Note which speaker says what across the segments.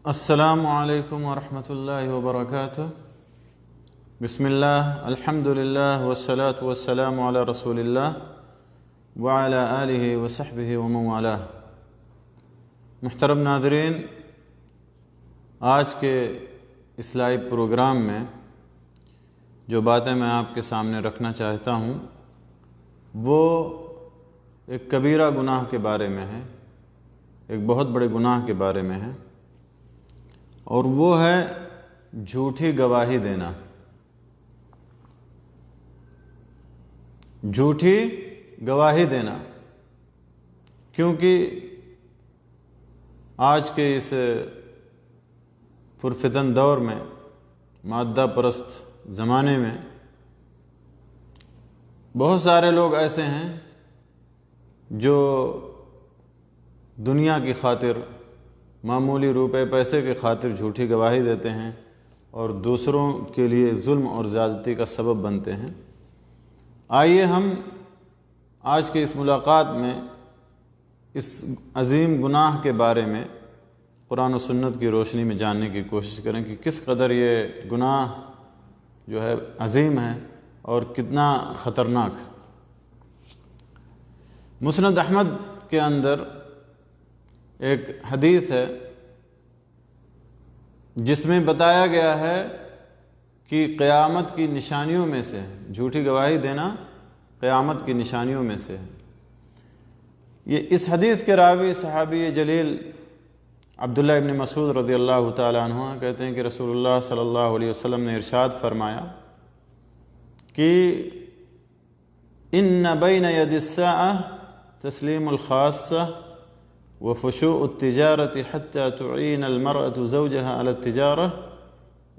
Speaker 1: السلام علیکم ورحمۃ اللہ وبرکاتہ۔ بسم اللہ، الحمد للہ والصلاة والسلام علی رسول اللہ وعلی آلہ وصحبہ ومن والہ۔ محترم ناظرین، آج کے اس لائیو پروگرام میں جو باتیں میں آپ کے سامنے رکھنا چاہتا ہوں وہ ایک کبیرہ گناہ کے بارے میں ہے، ایک بہت بڑے گناہ کے بارے میں ہے، اور وہ ہے جھوٹی گواہی دینا۔ جھوٹی گواہی دینا، کیونکہ آج کے اس پرفتن دور میں، مادہ پرست زمانے میں، بہت سارے لوگ ایسے ہیں جو دنیا کی خاطر، معمولی روپے پیسے کی خاطر جھوٹی گواہی دیتے ہیں اور دوسروں کے لیے ظلم اور زیادتی کا سبب بنتے ہیں۔ آئیے ہم آج کے اس ملاقات میں اس عظیم گناہ کے بارے میں قرآن و سنت کی روشنی میں جاننے کی کوشش کریں کہ کس قدر یہ گناہ جو ہے عظیم ہے اور کتنا خطرناک ہے۔ مسند احمد کے اندر ایک حدیث ہے جس میں بتایا گیا ہے کہ قیامت کی نشانیوں میں سے ہے، جھوٹی گواہی دینا قیامت کی نشانیوں میں سے ہے۔ یہ اس حدیث کے راوی صحابی جلیل عبداللہ ابن مسعود رضی اللہ تعالیٰ عنہ کہتے ہیں کہ رسول اللہ صلی اللہ علیہ وسلم نے ارشاد فرمایا کہ ان بین ید الساعہ تسلیم الخاصہ وفشوء التجارة حتى تعين المرأة زوجها على التجارة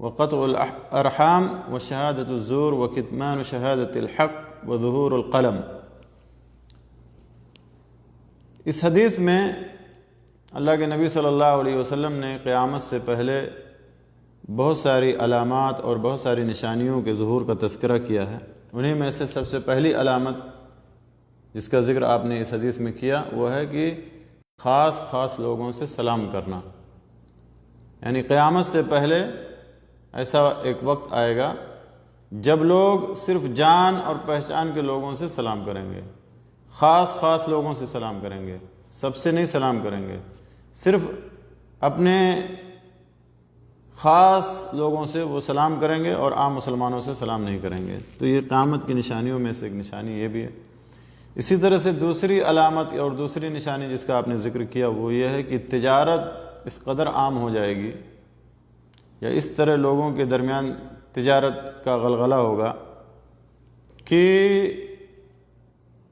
Speaker 1: وقطع الأرحام وشهادة الزور وكتمان شهادة الحق وظهور القلم۔ اس حدیث میں اللہ کے نبی صلی اللہ علیہ وسلم نے قیامت سے پہلے بہت ساری علامات اور بہت ساری نشانیوں کے ظہور کا تذکرہ کیا ہے۔ انہیں میں سے سب سے پہلی علامت جس کا ذکر آپ نے اس حدیث میں کیا وہ ہے کہ خاص لوگوں سے سلام کرنا، یعنی قیامت سے پہلے ایسا ایک وقت آئے گا جب لوگ صرف جان اور پہچان کے لوگوں سے سلام کریں گے، خاص لوگوں سے سلام کریں گے، سب سے نہیں سلام کریں گے، صرف اپنے خاص لوگوں سے وہ سلام کریں گے اور عام مسلمانوں سے سلام نہیں کریں گے۔ تو یہ قیامت کی نشانیوں میں سے ایک نشانی یہ بھی ہے۔ اسی طرح سے دوسری علامت اور دوسری نشانی جس کا آپ نے ذکر کیا وہ یہ ہے کہ تجارت اس قدر عام ہو جائے گی، یا اس طرح لوگوں کے درمیان تجارت کا غلغلہ ہوگا کہ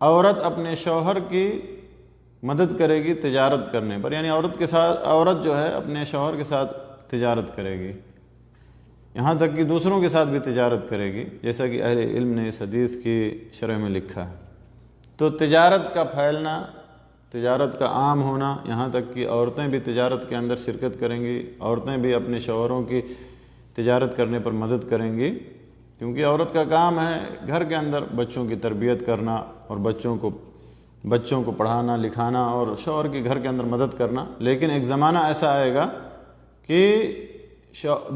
Speaker 1: عورت اپنے شوہر کی مدد کرے گی تجارت کرنے پر، یعنی عورت جو ہے اپنے شوہر کے ساتھ تجارت کرے گی، یہاں تک کہ دوسروں کے ساتھ بھی تجارت کرے گی، جیسا کہ اہل علم نے اس حدیث کی شرح میں لکھا ہے۔ تو تجارت کا پھیلنا، تجارت کا عام ہونا، یہاں تک کہ عورتیں بھی تجارت کے اندر شرکت کریں گی، عورتیں بھی اپنے شوہروں کی تجارت کرنے پر مدد کریں گی، کیونکہ عورت کا کام ہے گھر کے اندر بچوں کی تربیت کرنا اور بچوں کو پڑھانا لکھانا اور شوہر کی گھر کے اندر مدد کرنا۔ لیکن ایک زمانہ ایسا آئے گا کہ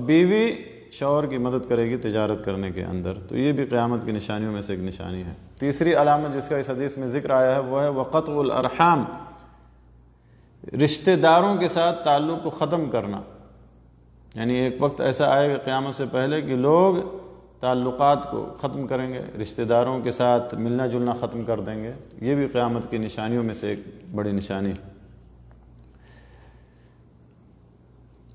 Speaker 1: بیوی شوہر کی مدد کرے گی تجارت کرنے کے اندر، تو یہ بھی قیامت کی نشانیوں میں سے ایک نشانی ہے۔ تیسری علامت جس کا اس حدیث میں ذکر آیا ہے وہ ہے وقطع الارحام، رشتہ داروں کے ساتھ تعلق کو ختم کرنا، یعنی ایک وقت ایسا آئے گا قیامت سے پہلے کہ لوگ تعلقات کو ختم کریں گے، رشتہ داروں کے ساتھ ملنا جلنا ختم کر دیں گے۔ یہ بھی قیامت کی نشانیوں میں سے ایک بڑی نشانی ہے۔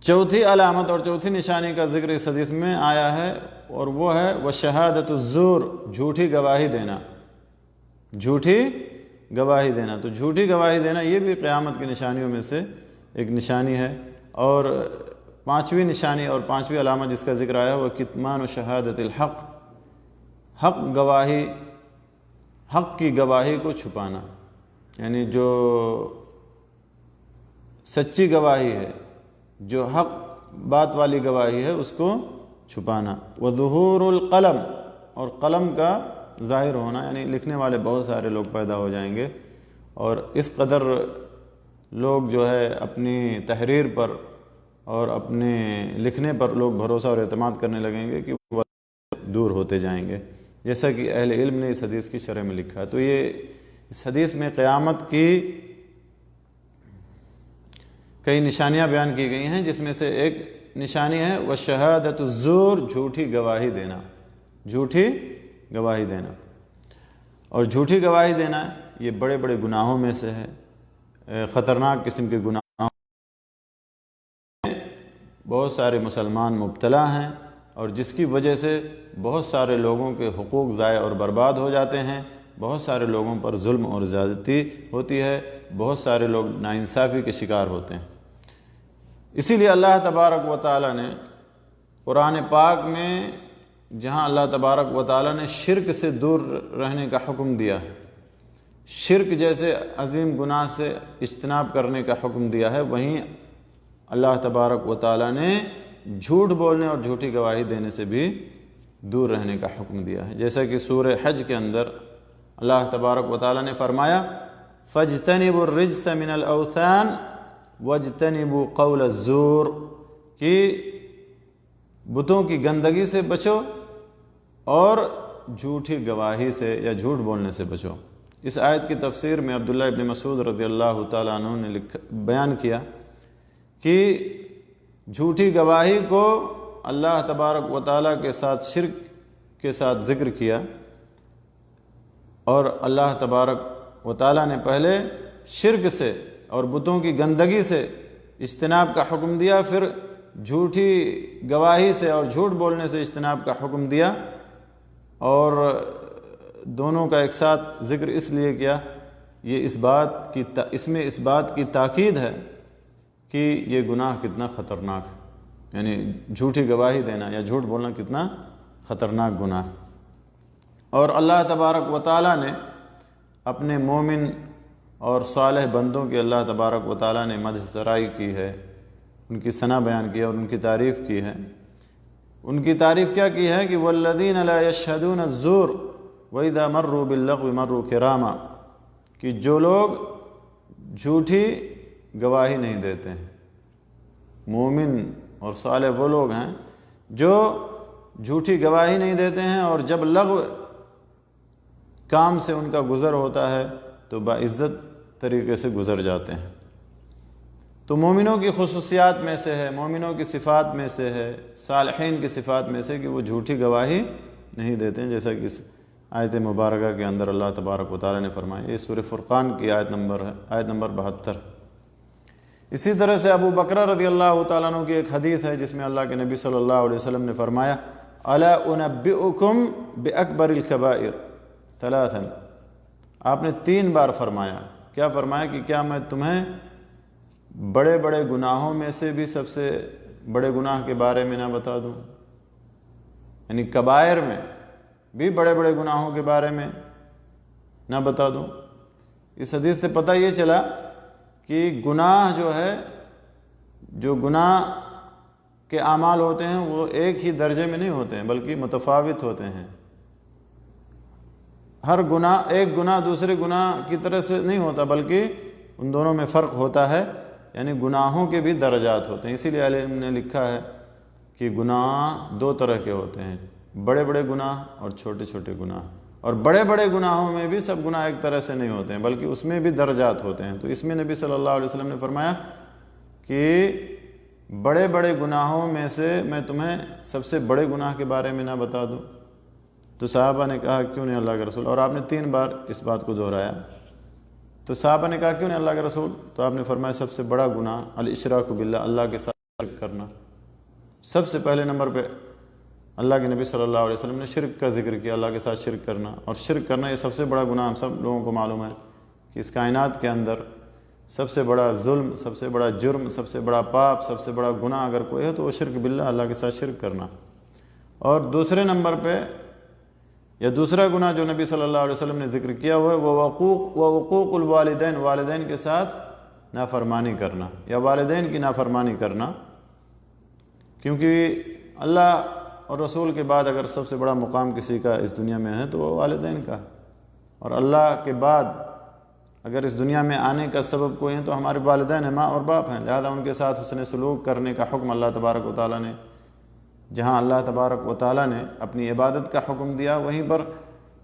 Speaker 1: چوتھی علامت اور چوتھی نشانی کا ذکر اس حدیث میں آیا ہے اور وہ ہے وشہادۃ الزور، جھوٹی گواہی دینا، جھوٹی گواہی دینا۔ تو جھوٹی گواہی دینا یہ بھی قیامت کی نشانیوں میں سے ایک نشانی ہے۔ اور پانچویں نشانی اور پانچویں علامت جس کا ذکر آیا ہے وہ کتمان شہادۃ الحق، حق کی گواہی کو چھپانا، یعنی جو سچی گواہی ہے، جو حق بات والی گواہی ہے اس کو چھپانا۔ وظہور القلم، اور قلم کا ظاہر ہونا، یعنی لکھنے والے بہت سارے لوگ پیدا ہو جائیں گے، اور اس قدر لوگ جو ہے اپنی تحریر پر اور اپنے لکھنے پر لوگ بھروسہ اور اعتماد کرنے لگیں گے کہ وہ دور ہوتے جائیں گے، جیسا کہ اہل علم نے اس حدیث کی شرح میں لکھا ہے۔ تو یہ اس حدیث میں قیامت کی کئی نشانیاں بیان کی گئی ہیں، جس میں سے ایک نشانی ہے وشہادۃ الزور، جھوٹی گواہی دینا، جھوٹی گواہی دینا۔ اور جھوٹی گواہی دینا یہ بڑے بڑے گناہوں میں سے ہے، خطرناک قسم کے گناہوں میں بہت سارے مسلمان مبتلا ہیں، اور جس کی وجہ سے بہت سارے لوگوں کے حقوق ضائع اور برباد ہو جاتے ہیں، بہت سارے لوگوں پر ظلم اور زیادتی ہوتی ہے، بہت سارے لوگ ناانصافی کے شکار ہوتے ہیں۔ اسی لیے اللہ تبارک و تعالیٰ نے قرآن پاک میں جہاں اللہ تبارک و تعالیٰ نے شرک سے دور رہنے کا حکم دیا ہے، شرک جیسے عظیم گناہ سے اجتناب کرنے کا حکم دیا ہے، وہیں اللہ تبارک و تعالیٰ نے جھوٹ بولنے اور جھوٹی گواہی دینے سے بھی دور رہنے کا حکم دیا ہے، جیسا کہ سورہ حج کے اندر اللہ تبارک و تعالیٰ نے فرمایا فَاجْتَنِبُوا الرِّجْسَ مِنَ الْأَوْثَانِ وَاجْتَنِبُوا قَوْلَ الزُّورِ، کہ بتوں کی گندگی سے بچو اور جھوٹی گواہی سے یا جھوٹ بولنے سے بچو۔ اس آیت کی تفسیر میں عبداللہ ابن مسعود رضی اللہ تعالیٰ عنہ نے بیان کیا کہ جھوٹی گواہی کو اللہ تبارک و تعالیٰ کے ساتھ شرک کے ساتھ ذکر کیا، اور اللہ تبارک و تعالیٰ نے پہلے شرک سے اور بتوں کی گندگی سے اجتناب کا حکم دیا، پھر جھوٹی گواہی سے اور جھوٹ بولنے سے اجتناب کا حکم دیا، اور دونوں کا ایک ساتھ ذکر اس لیے کیا، یہ اس میں اس بات کی تاکید ہے کہ یہ گناہ کتنا خطرناک ہے، یعنی جھوٹی گواہی دینا یا جھوٹ بولنا کتنا خطرناک گناہ۔ اور اللہ تبارک و تعالیٰ نے اپنے مومن اور صالح بندوں کی اللہ تبارک و تعالیٰ نے مدح سرائی کی ہے، ان کی ثنا بیان کی ہے اور ان کی تعریف کی ہے۔ ان کی تعریف کیا کی ہے کہ وَالَّذِينَ لَا يَشْهَدُونَ الزُّورَ وَإِذَا مَرُّوا بِاللَّغْوِ مَرُّوا كِرَامًا، کہ جو لوگ جھوٹی گواہی نہیں دیتے ہیں، مومن اور صالح وہ لوگ ہیں جو جھوٹی گواہی نہیں دیتے ہیں، اور جب لغو کام سے ان کا گزر ہوتا ہے تو باعزت طریقے سے گزر جاتے ہیں۔ تو مومنوں کی خصوصیات میں سے ہے، مومنوں کی صفات میں سے ہے، صالحین کی صفات میں سے کہ وہ جھوٹی گواہی نہیں دیتے ہیں، جیسا کہ اس آیت مبارکہ کے اندر اللہ تبارک و تعالیٰ نے فرمایا۔ یہ سورہ فرقان کی آیت نمبر 72۔ اسی طرح سے ابو بکر رضی اللہ تعالیٰ عنہ کی ایک حدیث ہے جس میں اللہ کے نبی صلی اللہ علیہ وسلم نے فرمایا الا انبئکم باکبر الکبائر ثلاثا، آپ نے 3 بار فرمایا، کیا فرمایا کہ کیا میں تمہیں بڑے بڑے گناہوں میں سے بھی سب سے بڑے گناہ کے بارے میں نہ بتا دوں، یعنی کبائر میں بھی بڑے بڑے گناہوں کے بارے میں نہ بتا دوں۔ اس حدیث سے پتہ یہ چلا کہ گناہ جو ہے، جو گناہ کے اعمال ہوتے ہیں وہ ایک ہی درجے میں نہیں ہوتے ہیں بلکہ متفاوت ہوتے ہیں۔ ہر گناہ، ایک گناہ دوسرے گناہ کی طرح سے نہیں ہوتا بلکہ ان دونوں میں فرق ہوتا ہے، یعنی گناہوں کے بھی درجات ہوتے ہیں۔ اسی لیے اہل علم نے لکھا ہے کہ گناہ 2 طرح کے ہوتے ہیں، بڑے بڑے گناہ اور چھوٹے چھوٹے گناہ، اور بڑے بڑے گناہوں میں بھی سب گناہ ایک طرح سے نہیں ہوتے ہیں بلکہ اس میں بھی درجات ہوتے ہیں۔ تو اس میں نبی صلی اللہ علیہ وسلم نے فرمایا کہ بڑے بڑے گناہوں میں سے میں تمہیں سب سے بڑے گناہ کے بارے میں نہ بتا دوں؟ تو صحابہ نے کہا کیوں نہیں اللہ کے رسول، اور آپ نے 3 بار اس بات کو دہرایا۔ تو صحابہ نے کہا کیوں نہیں اللہ کے رسول، تو آپ نے فرمایا سب سے بڑا گناہ الاشراک باللہ، اللہ کے ساتھ شرک کرنا۔ سب سے پہلے نمبر پہ اللہ کے نبی صلی اللہ علیہ وسلم نے شرک کا ذکر کیا، اللہ کے ساتھ شرک کرنا، اور شرک کرنا یہ سب سے بڑا گناہ، ہم سب لوگوں کو معلوم ہے کہ اس کائنات کے اندر سب سے بڑا ظلم، سب سے بڑا جرم، سب سے بڑا پاپ، سب سے بڑا گناہ اگر کوئی ہے تو وہ شرک باللہ، اللہ کے ساتھ شرک کرنا۔ اور دوسرے نمبر پہ یا دوسرا گناہ جو نبی صلی اللہ علیہ وسلم نے ذکر کیا ہوا ہے وہ وقوق الوالدین، والدین کے ساتھ نافرمانی کرنا یا والدین کی نافرمانی کرنا، کیونکہ اللہ اور رسول کے بعد اگر سب سے بڑا مقام کسی کا اس دنیا میں ہے تو وہ والدین کا ہے، اور اللہ کے بعد اگر اس دنیا میں آنے کا سبب کوئی ہیں تو ہمارے والدین ہیں، ماں اور باپ ہیں، لہذا ان کے ساتھ حسن سلوک کرنے کا حکم اللہ تبارک و تعالیٰ نے، جہاں اللہ تبارک و تعالیٰ نے اپنی عبادت کا حکم دیا وہیں پر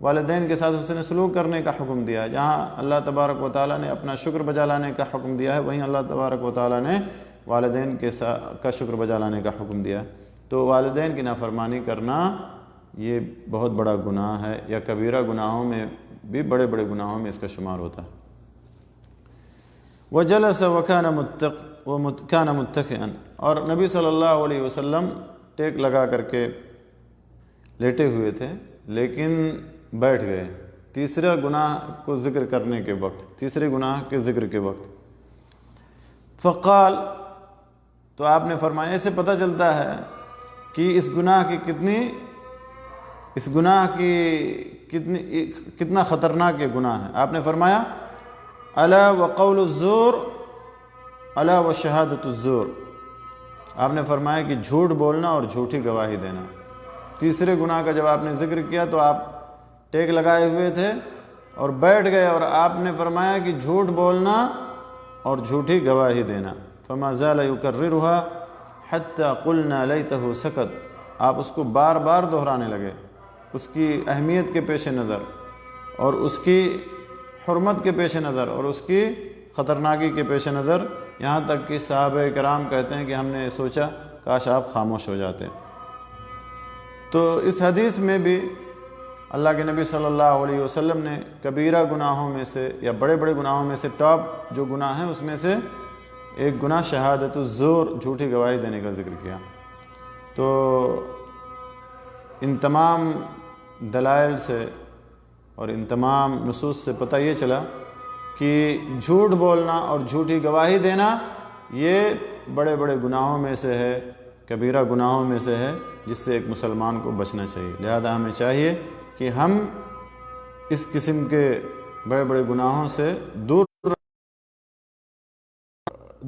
Speaker 1: والدین کے ساتھ حسن سلوک کرنے کا حکم دیا ہے۔ جہاں اللہ تبارک و تعالیٰ نے اپنا شکر بجا لانے کا حکم دیا ہے وہیں اللہ تبارک و تعالیٰ نے والدین کا شکر بجا لانے کا حکم دیا ہے۔ تو والدین کی نافرمانی کرنا یہ بہت بڑا گناہ ہے، یا کبیرہ گناہوں میں بھی بڑے بڑے گناہوں میں اس کا شمار ہوتا ہے۔ وَجَلَسَ وَكَانَ مُتَّكِئًا، اور نبی صلی اللہ علیہ وسلم ٹیک لگا کر کے لیٹے ہوئے تھے لیکن بیٹھ گئے تیسرے گناہ کو ذکر کرنے کے وقت، تیسرے گناہ کے ذکر کے وقت۔ فقال، تو آپ نے فرمایا، اس سے پتہ چلتا ہے کہ اس گناہ کی کتنا خطرناک یہ گناہ ہے۔ آپ نے فرمایا الا وقول الزور الا وشہادۃ الزور، آپ نے فرمایا کہ جھوٹ بولنا اور جھوٹی گواہی دینا۔ تیسرے گناہ کا جب آپ نے ذکر کیا تو آپ ٹیک لگائے ہوئے تھے اور بیٹھ گئے، اور آپ نے فرمایا کہ جھوٹ بولنا اور جھوٹی گواہی دینا۔ فما زال يكررها حتى قلنا ليته سكت، آپ اس کو بار بار دہرانے لگے، اس کی اہمیت کے پیش نظر اور اس کی حرمت کے پیش نظر اور اس کی خطرناکی کے پیش نظر، یہاں تک کہ صحابہ کرام کہتے ہیں کہ ہم نے سوچا کاش آپ خاموش ہو جاتے۔ تو اس حدیث میں بھی اللہ کے نبی صلی اللہ علیہ وسلم نے کبیرہ گناہوں میں سے یا بڑے بڑے گناہوں میں سے ٹاپ جو گناہ ہیں اس میں سے ایک گناہ شہادت الزور، جھوٹی گواہی دینے کا ذکر کیا۔ تو ان تمام دلائل سے اور ان تمام نصوص سے پتہ یہ چلا کہ جھوٹ بولنا اور جھوٹی گواہی دینا یہ بڑے بڑے گناہوں میں سے ہے، کبیرہ گناہوں میں سے ہے، جس سے ایک مسلمان کو بچنا چاہیے۔ لہذا ہمیں چاہیے کہ ہم اس قسم کے بڑے بڑے گناہوں سے دور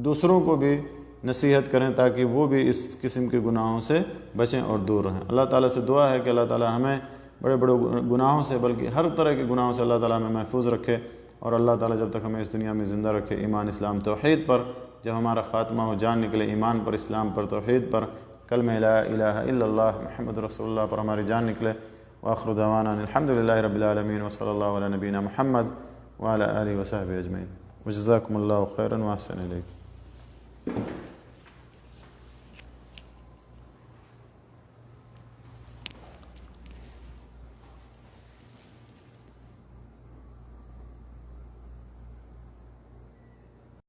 Speaker 1: دوسروں کو بھی نصیحت کریں تاکہ وہ بھی اس قسم کے گناہوں سے بچیں اور دور رہیں۔ اللہ تعالیٰ سے دعا ہے کہ اللہ تعالیٰ ہمیں بڑے بڑے گناہوں سے بلکہ ہر طرح کے گناہوں سے اللہ تعالیٰ ہمیں محفوظ رکھے، اور اللہ تعالیٰ جب تک ہمیں اس دنیا میں زندہ رکھے ایمان اسلام توحید پر، جب ہمارا خاتمہ ہو جان نکلے ایمان پر، اسلام پر، توحید پر، کلمہ لا الہ الا اللہ محمد رسول اللہ پر ہماری جان نکلے۔ وآخر دعوانا الحمدللہ رب العالمین وصلی اللہ علی نبینا محمد وعلی آلہ وصحبہ اجمعین۔ وجزاکم اللہ خیرا واحسن الیکم۔